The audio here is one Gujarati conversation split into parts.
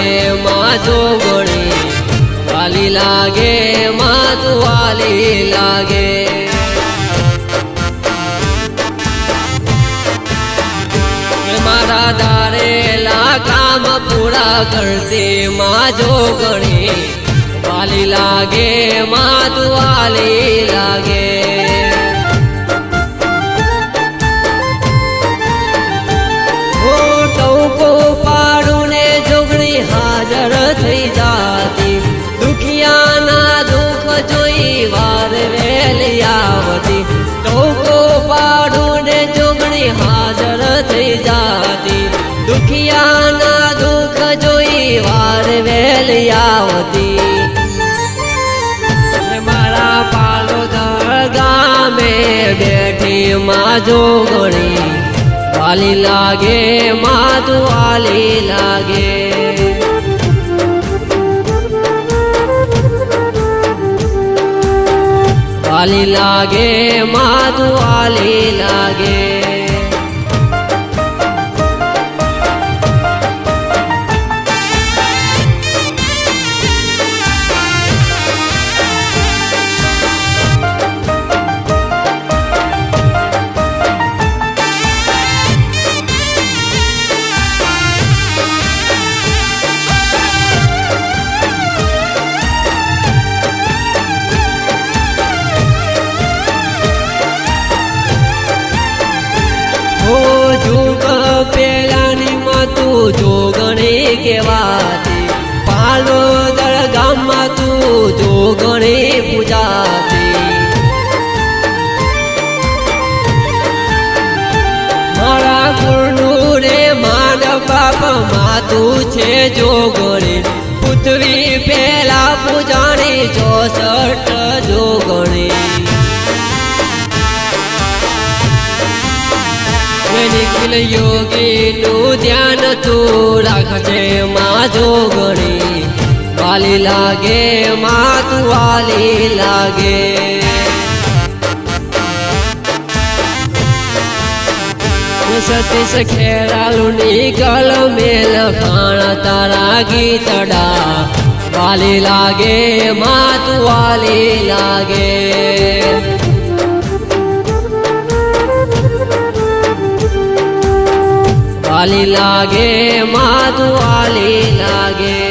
લાગે માં જોગણી, વાલી લાગે માં તું વાલી લાગે। મારા ધારેલા કામ પૂરા કરતી માં જોગણી, વાલી લાગે માં તું વાલી લાગે। હો ટૌકો પાડું ને જોગણી હાજર થઈ જાતી, દુખિયાના દુઃખ જોઈ વાર વહેલી આવતી। ટૌકો પાડું ને જોગણી હાજર થઈ જાતી, દુખિયાના દુઃખ જોઈ વાર વહેલી આવતી। મારા પાલોદર ગામે બેઠી માં જોગણી, વાલી લાગે માં તું વાલી લાગે। વાલી લાગે માં તું વાલી લાગે। जुग पेलानी मां तू जोगणी केवाती, पालोदर गाम मां तू जोगणी पूजाती। मारा गुरु रे मान बाप मां तू छे जोगणी, पृथ्वी पेला पूजाणी 64 जोगणी। निखिल योगी नु ध्यान तू राखजे मां जोगणी, वाली लागे मां तू वाली लागे। सतीश खेरालू निकल मेल खाना तारा गीतड़ा, वाली लागे मां तू वाली लागे। वाली लागे मां तू वाली लागे।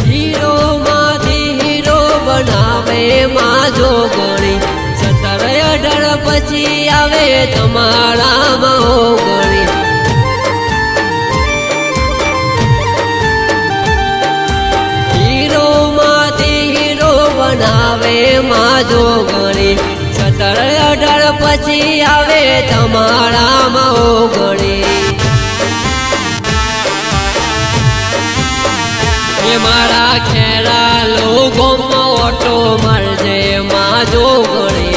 हीरो माधी हीरो बनावे मां जोगणी, 17-18 पछी आवे तमारा मां ओगणी। हीरो माधी हीरो बनावे मां जोगणी, 17-18 पछी आवे तमारा मां ओगणी। मारा खेरा लोगों में ऑटो मरजे मां जोगणी,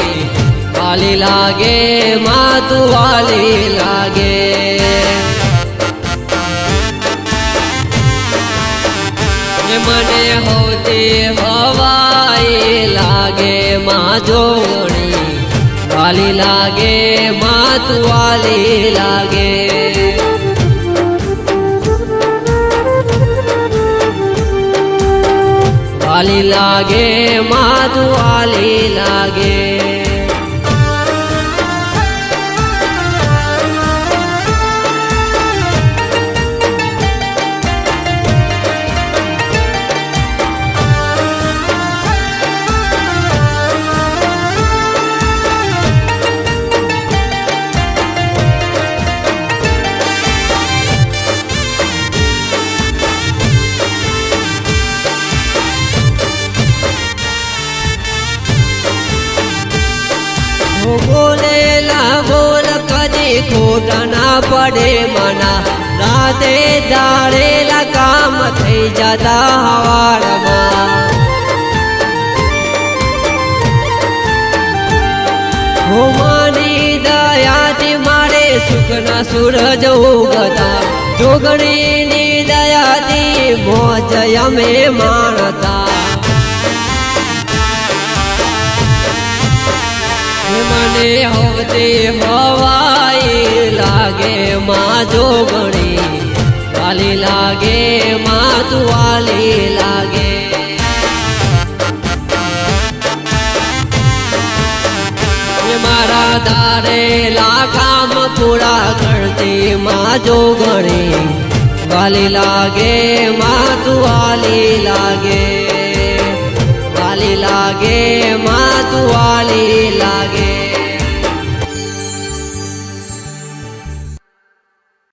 वाली लागे मां तू वाली लागे। मने होती हवाई लागे मां जोगणी, वाली लागे मां तू वाली लागे। वाली लागे मां तू वाली लागे। बोलेला बोल कदी खोटा ना पड़े मना, રાતે ધારેલા કામ થઈ જતા હવારમાં હોમાની દયાથી મારે સુખના સૂરજ ઉગતા જોગણીની દયાથી મોજ અમે માણતા મને હવતે હવાઈ લાગે માં જોગણી વાલી લાગે માં તું વાલી લાગે મારા ધારેલા કામ પૂરા કરતી માં જોગણી વાલી લાગે માં તું વાલી લાગે વાલી લાગે માં તું વાલી લાગે